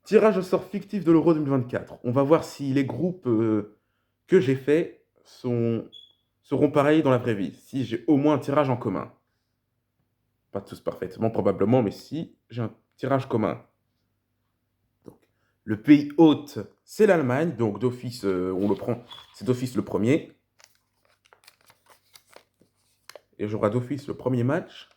Tirage au sort fictif de l'Euro 2024. On va voir si les groupes que j'ai faits seront pareils dans la vraie vie. Si j'ai au moins un tirage en commun. Pas tous parfaitement, probablement, mais si j'ai un tirage commun. Donc, le pays hôte, c'est l'Allemagne. Donc, d'office, on le prend. C'est d'office le premier. Et j'aurai d'office le premier match.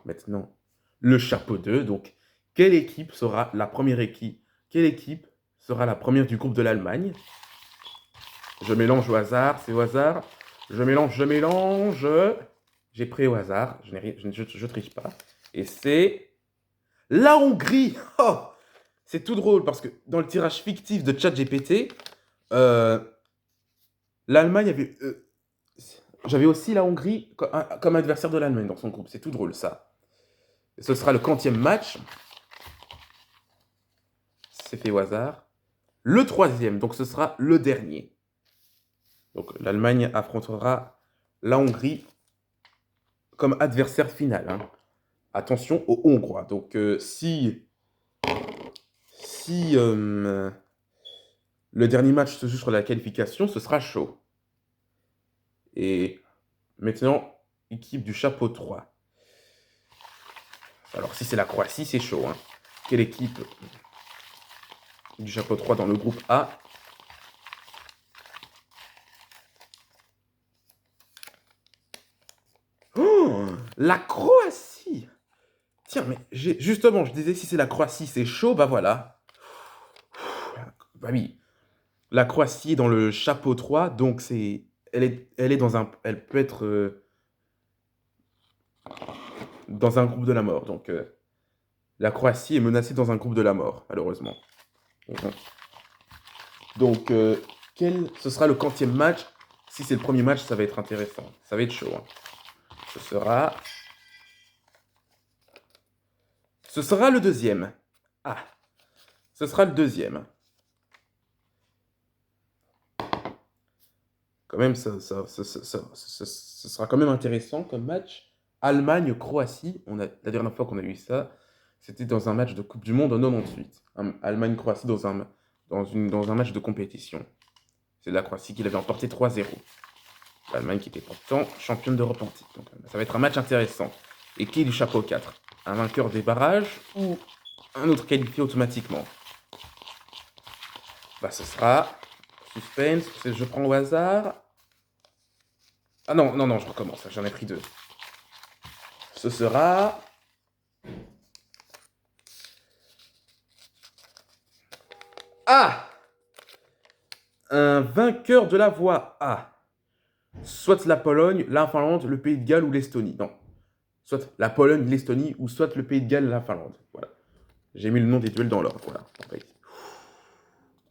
Maintenant, le chapeau 2. Donc, quelle équipe sera la première équipe? Quelle équipe sera la première du groupe de l'Allemagne? Je mélange au hasard, c'est au hasard. Je mélange. J'ai pris au hasard, je triche pas. Et c'est la Hongrie. Oh, c'est tout drôle parce que dans le tirage fictif de ChatGPT, l'Allemagne avait. J'avais aussi la Hongrie comme adversaire de l'Allemagne dans son groupe. C'est tout drôle ça. Et ce sera le 40e match. C'est fait au hasard. Le 3e, donc ce sera le dernier. Donc l'Allemagne affrontera la Hongrie comme adversaire final. Hein. Attention aux Hongrois. Donc si le dernier match se joue sur la qualification, ce sera chaud. Et maintenant, équipe du chapeau 3. Alors si c'est la Croatie, c'est chaud. Hein. Quelle équipe du chapeau 3 dans le groupe A? Oh, la Croatie! Tiens, mais justement, je disais si c'est la Croatie, c'est chaud, bah voilà. Bah oui, la Croatie est dans le chapeau 3, donc elle peut être dans un groupe de la mort. Donc la Croatie est menacée dans un groupe de la mort, malheureusement. Donc ce sera le 40e match? Si c'est le premier match, ça va être intéressant. Ça va être chaud. Hein. Ce sera le deuxième. Ah, ce sera le deuxième. Quand même, ce sera quand même intéressant comme match. Allemagne-Croatie, la dernière fois qu'on a eu ça, c'était dans un match de Coupe du Monde en 98. Allemagne-Croatie dans un match de compétition. C'est la Croatie qui l'avait emporté 3-0. L'Allemagne qui était pourtant championne d'Europe en titre. Donc ça va être un match intéressant. Et qui est du chapeau 4? Un vainqueur des barrages ou un autre qualifié automatiquement? Bah ce sera... Suspense, je prends au hasard. Ah non, non, non, je recommence, j'en ai pris deux. Ce sera... Ah! Un vainqueur de la voie A. Soit la Pologne, la Finlande, le Pays de Galles ou l'Estonie. Non. Soit la Pologne, l'Estonie ou soit le Pays de Galles, la Finlande. Voilà. J'ai mis le nom des duels dans l'ordre. Voilà.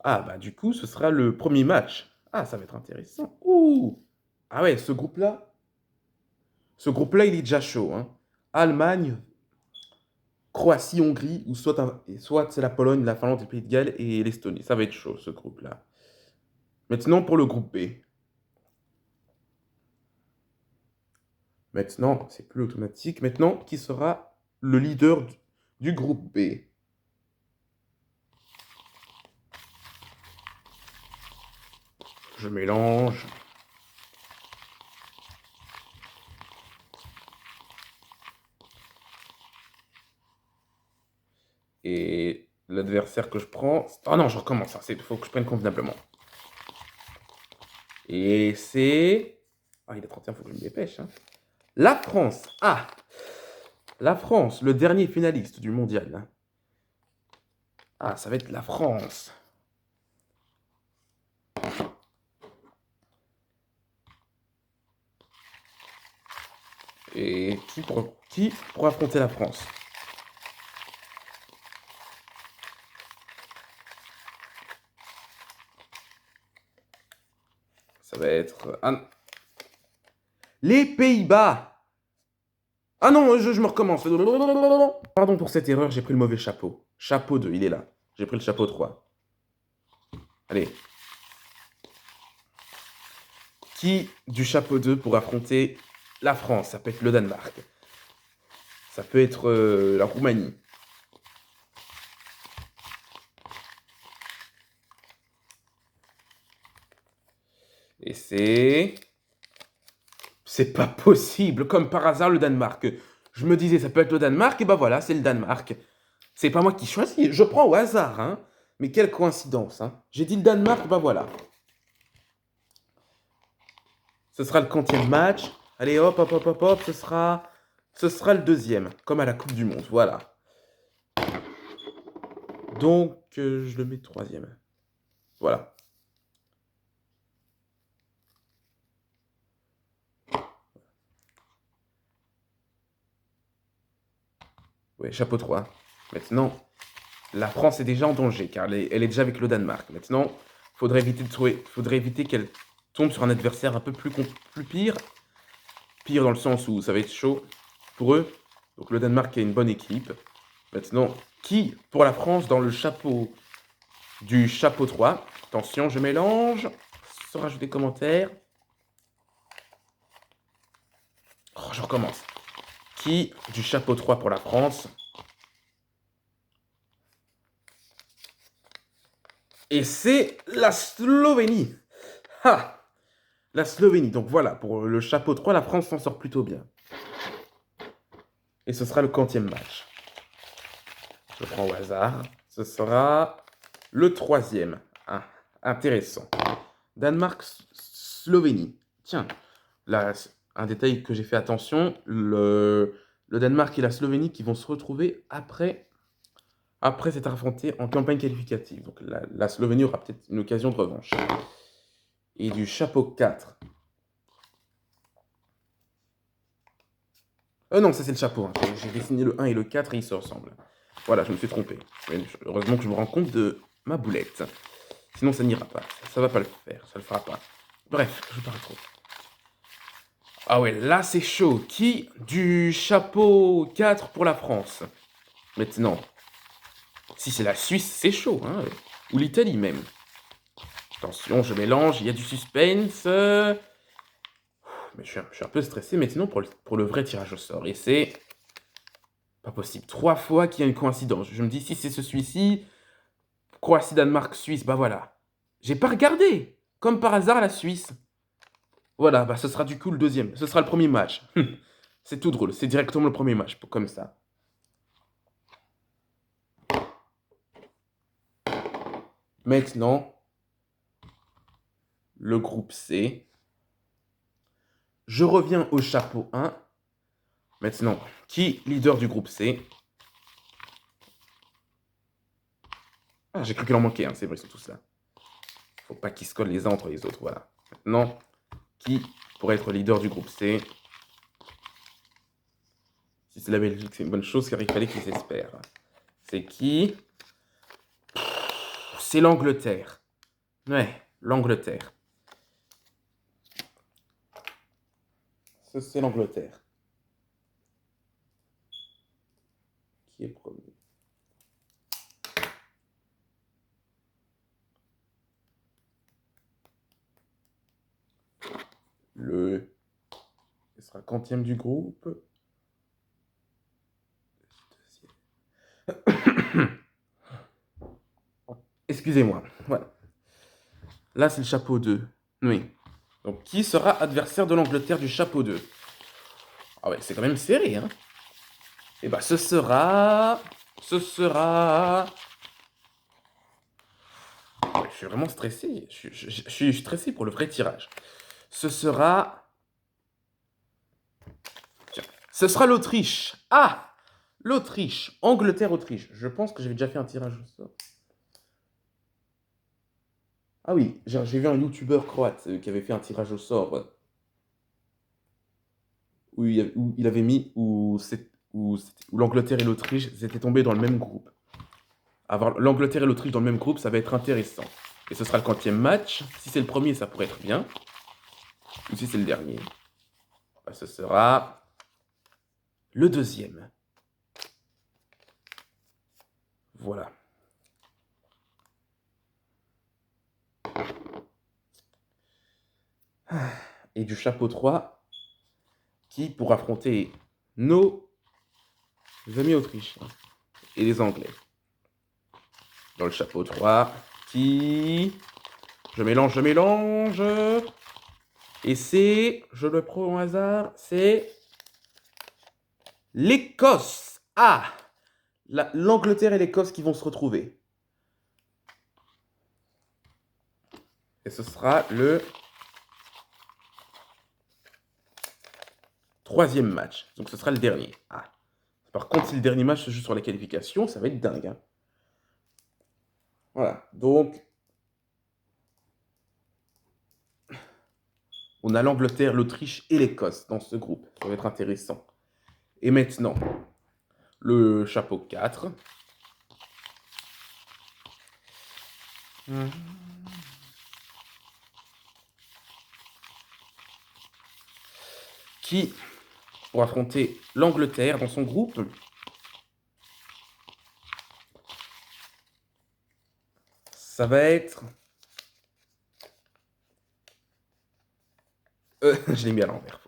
Ah, bah du coup, ce sera le premier match. Ah, ça va être intéressant. Ouh! Ah ouais, ce groupe-là, il est déjà chaud. Hein. Allemagne, Croatie, Hongrie, ou soit c'est la Pologne, la Finlande, le Pays de Galles et l'Estonie. Ça va être chaud, ce groupe-là. Maintenant, pour le groupe B. Maintenant, c'est plus automatique. Maintenant, qui sera le leader du groupe B? Je mélange. Et l'adversaire que je prends... Oh non, je recommence. Il faut que je prenne convenablement. Et c'est... Ah, il est 31, il faut que je me dépêche. Hein. La France. Ah! La France, le dernier finaliste du mondial. Hein. Ah, ça va être la France. Et qui pour affronter la France? Ça va être... Les Pays-Bas! Ah non, je me recommence. Pardon pour cette erreur, j'ai pris le mauvais chapeau. Chapeau 2, il est là. J'ai pris le chapeau 3. Allez. Qui du chapeau 2 pour affronter la France? Ça peut être le Danemark. Ça peut être la Roumanie. Et c'est... C'est pas possible, comme par hasard, le Danemark. Je me disais, ça peut être le Danemark, et bah voilà, c'est le Danemark. C'est pas moi qui choisis, je prends au hasard, hein. Mais quelle coïncidence, hein. J'ai dit le Danemark, bah voilà. Ce sera le 40e match. Allez, hop, hop, hop, hop, hop, ce sera le deuxième, comme à la Coupe du Monde, voilà. Donc, je le mets troisième. Voilà. Oui, chapeau 3. Maintenant, la France est déjà en danger, car elle est déjà avec le Danemark. Maintenant, faudrait éviter qu'elle tombe sur un adversaire un peu plus pire. Pire dans le sens où ça va être chaud pour eux. Donc le Danemark a une bonne équipe. Maintenant, qui pour la France dans le chapeau du chapeau 3? Attention, je mélange. Sans rajouter commentaires. Oh, je recommence. Qui du chapeau 3 pour la France? Et c'est la Slovénie. Ha! La Slovénie. Donc voilà, pour le chapeau 3, la France s'en sort plutôt bien. Et ce sera le 40e match. Je prends au hasard. Ce sera le troisième. Ah, intéressant. Danemark-Slovénie. Tiens, là, un détail que j'ai fait attention, le Danemark et la Slovénie qui vont se retrouver après s'être affrontés en campagne qualificative. Donc la Slovénie aura peut-être une occasion de revanche. Et du chapeau 4. Non, ça c'est le chapeau. Hein. J'ai dessiné le 1 et le 4 et ils se ressemblent. Voilà, je me suis trompé. Heureusement que je me rends compte de ma boulette. Sinon, ça n'ira pas. Ça va pas le faire. Ça le fera pas. Bref, je parle trop. Ah ouais, là c'est chaud. Qui du chapeau 4 pour la France? Maintenant, si c'est la Suisse, c'est chaud. Hein. Ou l'Italie même. Attention, je mélange. Il y a du suspense. Mais je suis un peu stressé maintenant pour le vrai tirage au sort. Et c'est... Pas possible. 3 fois qu'il y a une coïncidence. Je me dis, si c'est celui-ci, Croatie, Danemark, Suisse, bah voilà. J'ai pas regardé. Comme par hasard, la Suisse. Voilà, bah ce sera du coup le deuxième. Ce sera le premier match. C'est tout drôle. C'est directement le premier match, comme ça. Maintenant, le groupe C. Je reviens au chapeau 1. Maintenant, qui leader du groupe C? Ah, j'ai cru qu'il en manquait, hein. C'est vrai, ils sont tous là. Faut pas qu'ils se collent les uns entre les autres, voilà. Maintenant, qui pourrait être leader du groupe C? Si c'est la Belgique, c'est une bonne chose, car il fallait qu'ils espèrent. C'est qui? C'est l'Angleterre. Ouais, l'Angleterre. C'est l'Angleterre. Qui est premier? Ce sera le 40e du groupe. Excusez-moi. Voilà. Là, c'est le chapeau 2. Oui. Donc, qui sera adversaire de l'Angleterre du chapeau 2? Ah ouais, c'est quand même serré, hein. Et bah, ce sera... Ouais, je suis vraiment stressé. Je suis stressé pour le vrai tirage. Ce sera... Tiens, ce sera l'Autriche. Ah! L'Autriche. Angleterre-Autriche. Je pense que j'avais déjà fait un tirage au sort. Ah oui, j'ai vu un youtubeur croate qui avait fait un tirage au sort où il avait mis où l'Angleterre et l'Autriche étaient tombés dans le même groupe. Avoir l'Angleterre et l'Autriche dans le même groupe, ça va être intéressant. Et ce sera le 40e match. Si c'est le premier, ça pourrait être bien. Ou si c'est le dernier, bah, ce sera le deuxième. Voilà. et du chapeau 3 qui pour affronter nos amis autrichiens et les Anglais. Dans le chapeau 3 qui... Je mélange. Et c'est, je le prends au hasard, c'est l'Écosse. Ah, l'Angleterre et l'Écosse qui vont se retrouver. Et ce sera le 3e match. Donc ce sera le dernier. Ah. Par contre, si le dernier match se joue sur la qualification, ça va être dingue. Hein. Voilà. Donc, on a l'Angleterre, l'Autriche et l'Écosse dans ce groupe. Ça va être intéressant. Et maintenant, le chapeau 4. Qui, pour affronter l'Angleterre dans son groupe, ça va être... je l'ai mis à l'envers.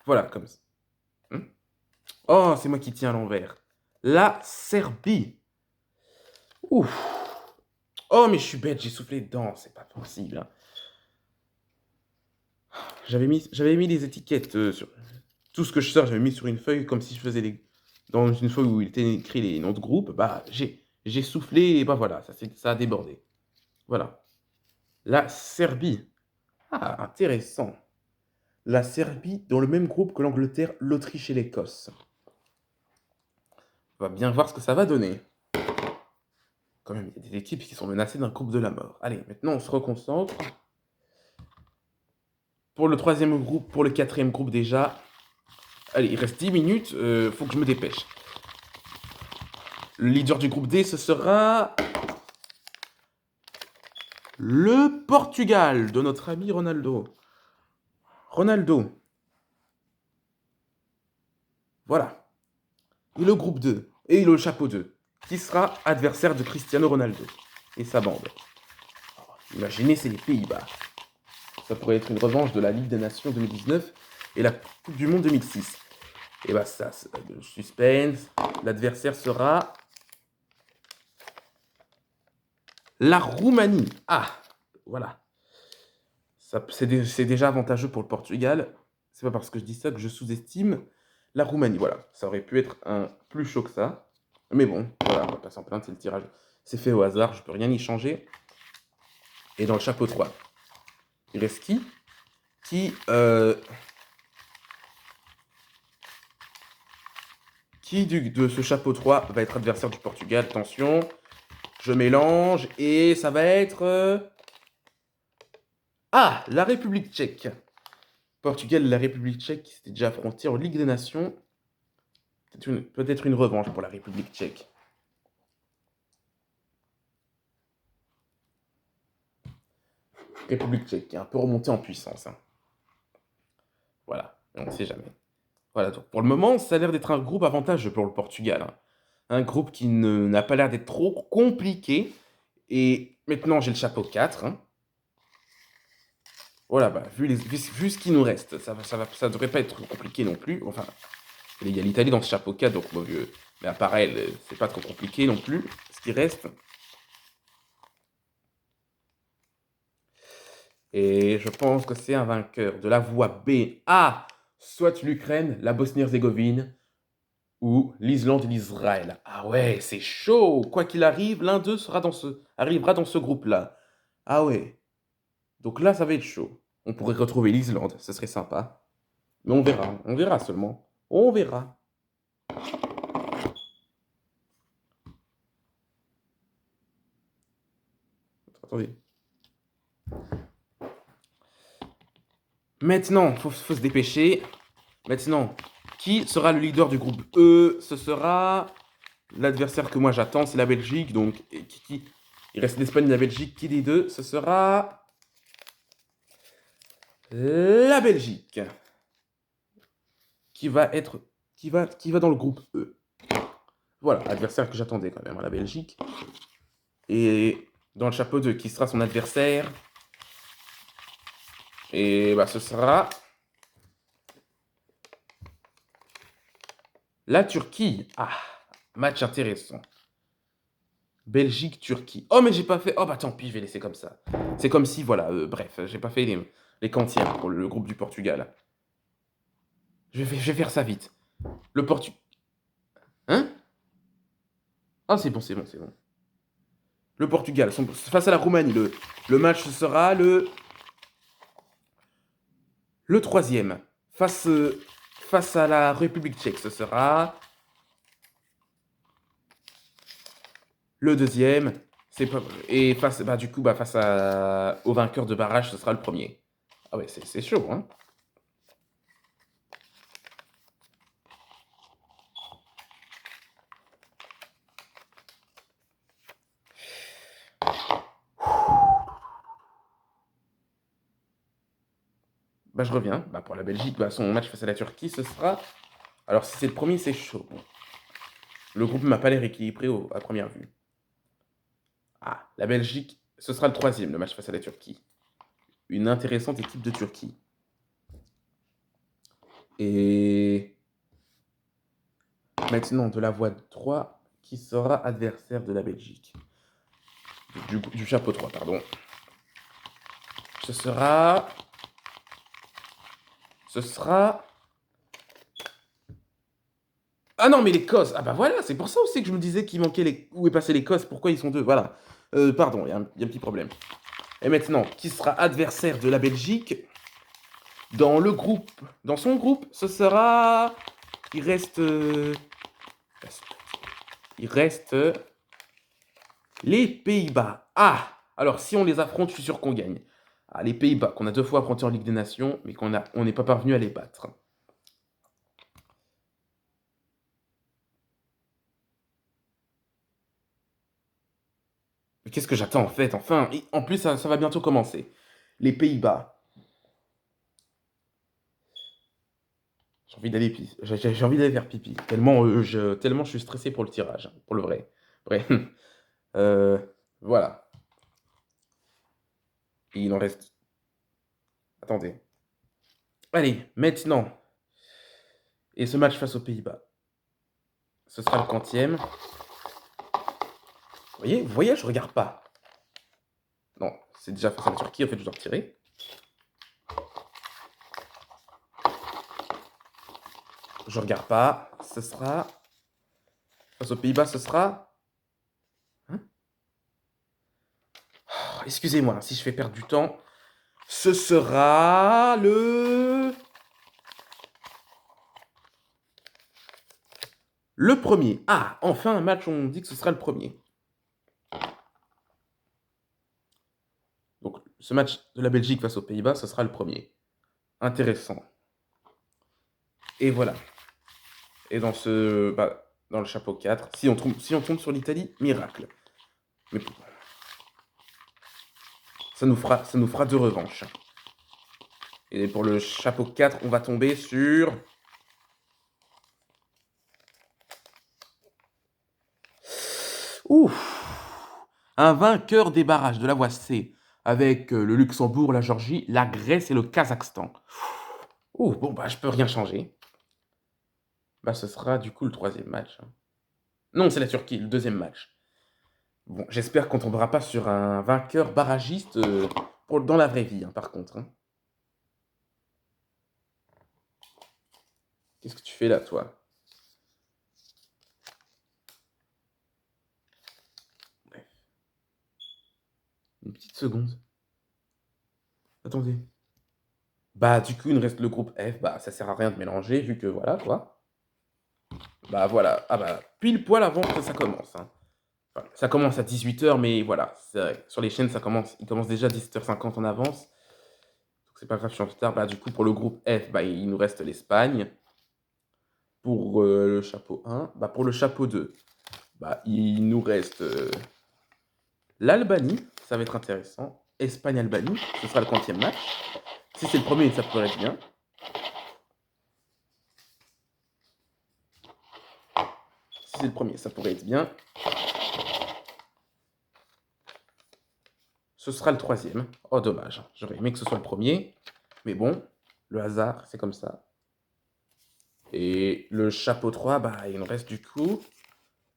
Voilà, comme ça. Oh, c'est moi qui tiens à l'envers. La Serbie. Ouf. Oh, mais je suis bête, j'ai soufflé dedans. C'est pas possible. Hein. J'avais mis les étiquettes sur... Tout ce que je sors, j'avais mis sur une feuille comme si je faisais les... Dans une feuille où il était écrit les noms de groupe. Bah, j'ai soufflé et bah voilà, ça a débordé. Voilà. La Serbie. Ah, intéressant. La Serbie dans le même groupe que l'Angleterre, l'Autriche et l'Écosse. On va bien voir ce que ça va donner. Quand même, il y a des équipes qui sont menacées d'un groupe de la mort. Allez, maintenant on se reconcentre. Pour le 3e groupe, pour le 4e groupe déjà. Allez, il reste 10 minutes, faut que je me dépêche. Le leader du groupe D, ce sera... le Portugal de notre ami Ronaldo. Ronaldo. Voilà. Et le groupe 2, et le chapeau 2, qui sera adversaire de Cristiano Ronaldo et sa bande. Imaginez, c'est les Pays-Bas. Ça pourrait être une revanche de la Ligue des Nations 2019 et la Coupe du Monde 2006. Et bah ça, c'est le suspense. L'adversaire sera... la Roumanie. Ah, voilà. C'est déjà avantageux pour le Portugal. C'est pas parce que je dis ça que je sous-estime la Roumanie. Voilà, ça aurait pu être un plus chaud que ça. Mais bon, voilà, on va pas s'en plaindre, c'est le tirage. C'est fait au hasard, je peux rien y changer. Et dans le chapeau 3, il reste qui de ce chapeau 3 va être adversaire du Portugal. Attention, je mélange et ça va être... Ah, la République tchèque. Portugal et la République tchèque qui s'étaient déjà affrontés en Ligue des Nations. Peut-être une revanche pour la République tchèque. République tchèque qui est un peu remontée en puissance. Hein. Voilà, on ne sait jamais. Voilà, donc pour le moment, ça a l'air d'être un groupe avantageux pour le Portugal. Hein. Un groupe qui n'a pas l'air d'être trop compliqué. Et maintenant, j'ai le chapeau 4. Hein. Voilà, bah, vu ce qui nous reste, ça devrait pas être compliqué non plus. Enfin, il y a l'Italie dans ce chapeau 4, donc mais à part elle, c'est pas trop compliqué non plus. Ce qui reste. Et je pense que c'est un vainqueur de la voie B. Ah, soit l'Ukraine, la Bosnie-Herzégovine, ou l'Islande et l'Israël. Ah ouais, c'est chaud. Quoi qu'il arrive, l'un d'eux arrivera dans ce groupe-là. Ah ouais. Donc là, ça va être chaud. On pourrait retrouver l'Islande, ce serait sympa. Mais on verra seulement. On verra. Attendez. Maintenant, faut se dépêcher. Maintenant, qui sera le leader du groupe E? Ce sera l'adversaire que moi j'attends, c'est la Belgique. Donc, il reste l'Espagne et la Belgique. Qui des deux? Ce sera la Belgique. Qui va dans le groupe E. Voilà, adversaire que j'attendais quand même, la Belgique. Et dans le chapeau 2, qui sera son adversaire? Et bah, ce sera la Turquie. Ah, match intéressant. Belgique-Turquie. Oh, mais j'ai pas fait. Oh, bah tant pis, je vais laisser comme ça. C'est comme si, voilà, bref, j'ai pas fait les quantièmes pour le groupe du Portugal. Je vais faire ça vite. Le Portu. Hein? Ah, c'est bon, c'est bon, c'est bon. Le Portugal, face à la Roumanie. Le match sera le troisième. Face à la République tchèque, ce sera le deuxième. Et bah, du coup, bah, au vainqueur de barrage, ce sera le premier. Ah ouais, c'est chaud, hein. Bah, je reviens. Bah, pour la Belgique, bah, son match face à la Turquie, ce sera. Alors, si c'est le premier, c'est chaud. Bon. Le groupe m'a pas l'air équilibré à première vue. Ah, la Belgique, ce sera le troisième, le match face à la Turquie. Une intéressante équipe de Turquie. Et maintenant, de la voie 3, qui sera adversaire de la Belgique. Du chapeau 3, pardon. Ce sera. Ah non, mais l'Écosse. Ah bah voilà, c'est pour ça aussi que je me disais qu'il manquait où est passé l'Écosse, pourquoi ils sont deux. Voilà. Pardon, il y a un petit problème. Et maintenant, qui sera adversaire de la Belgique dans le groupe? Dans son groupe, ce sera. Il reste. Il reste. Les Pays-Bas. Ah! Alors, si on les affronte, je suis sûr qu'on gagne. Ah, les Pays-Bas, qu'on a 2 fois affrontés en Ligue des Nations, mais on n'est pas parvenu à les battre. Mais qu'est-ce que j'attends en fait? Enfin, en plus, ça va bientôt commencer. Les Pays-Bas. J'ai envie d'aller faire pipi. Tellement je suis stressé pour le tirage, hein, pour le vrai. Bref. Euh, voilà. Et il en reste. Attendez. Allez, maintenant. Et ce match face aux Pays-Bas. Ce sera le quantième. Vous voyez, je regarde pas. Non, c'est déjà face à la Turquie, en fait, je dois retirer. Je regarde pas. Ce sera. Face aux Pays-Bas, ce sera. Hein? Oh, excusez-moi si je fais perdre du temps. Ce sera le premier. Ah, enfin un match où on dit que ce sera le premier. Donc, ce match de la Belgique face aux Pays-Bas, ce sera le premier. Intéressant. Et voilà. Et dans le chapeau 4, si on tombe sur l'Italie, miracle. Mais ça nous fera 2 revanches. Et pour le chapeau 4, on va tomber sur. Ouf! Un vainqueur des barrages de la voie C avec le Luxembourg, la Géorgie, la Grèce et le Kazakhstan. Ouh, bon, bah, je peux rien changer. Bah, ce sera du coup le troisième match, hein. Non, c'est la Turquie, le deuxième match. Bon, j'espère qu'on tombera pas sur un vainqueur barragiste dans la vraie vie, hein, par contre, hein. Qu'est-ce que tu fais là, toi? Bref. Une petite seconde. Attendez. Bah, du coup, il nous reste le groupe F. Bah, ça sert à rien de mélanger, vu que voilà, quoi. Bah, voilà. Ah, bah, pile poil avant que ça commence, hein. Enfin, ça commence à 18h, mais voilà. Sur les chaînes, il commence déjà à 17h50 en avance. Donc, c'est pas grave, je suis en retard. Bah, du coup, pour le groupe F, bah, il nous reste l'Espagne. Pour le chapeau 1. Bah, pour le chapeau 2, bah, il nous reste l'Albanie. Ça va être intéressant. Espagne-Albanie. Ce sera le quantième match. Si c'est le premier, ça pourrait être bien. Si c'est le premier, ça pourrait être bien. Ce sera le troisième. Oh, dommage. J'aurais aimé que ce soit le premier. Mais bon, le hasard, c'est comme ça. Et le chapeau 3, bah, il nous reste du coup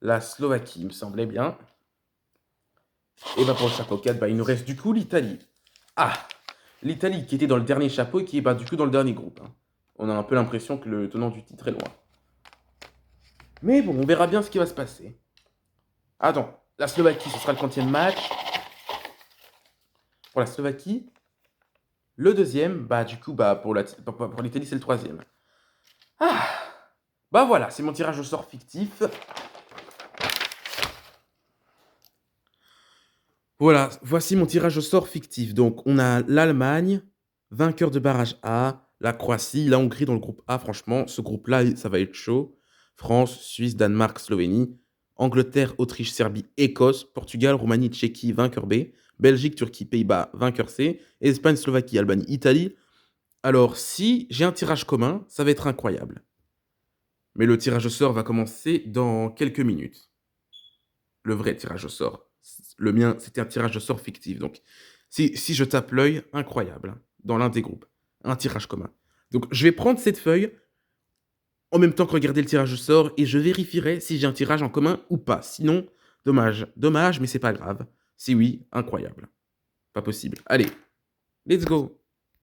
la Slovaquie, il me semblait bien. Et bah pour le chapeau 4, bah, il nous reste du coup l'Italie. Ah, l'Italie qui était dans le dernier chapeau et qui est bah, du coup dans le dernier groupe, hein. On a un peu l'impression que le tenant du titre est loin. Mais bon, on verra bien ce qui va se passer. Attends, la Slovaquie, ce sera le 30e match. Pour la Slovaquie, le deuxième, bah du coup, bah pour l'Italie, c'est le troisième. Ah, bah voilà, c'est mon tirage au sort fictif. Voilà, voici mon tirage au sort fictif. Donc, on a l'Allemagne, vainqueur de barrage A, la Croatie, la Hongrie dans le groupe A. Franchement, ce groupe-là, ça va être chaud. France, Suisse, Danemark, Slovénie, Angleterre, Autriche, Serbie, Écosse, Portugal, Roumanie, Tchéquie, vainqueur B, Belgique, Turquie, Pays-Bas, vainqueur C, Espagne, Slovaquie, Albanie, Italie. Alors, si j'ai un tirage commun, ça va être incroyable. Mais le tirage au sort va commencer dans quelques minutes. Le vrai tirage au sort. Le mien, c'était un tirage au sort fictif. Donc, si je tape l'œil, incroyable, hein, dans l'un des groupes. Un tirage commun. Donc, je vais prendre cette feuille en même temps que regarder le tirage au sort et je vérifierai si j'ai un tirage en commun ou pas. Sinon, dommage. Dommage, mais c'est pas grave. Si oui, incroyable. Pas possible. Allez, let's go.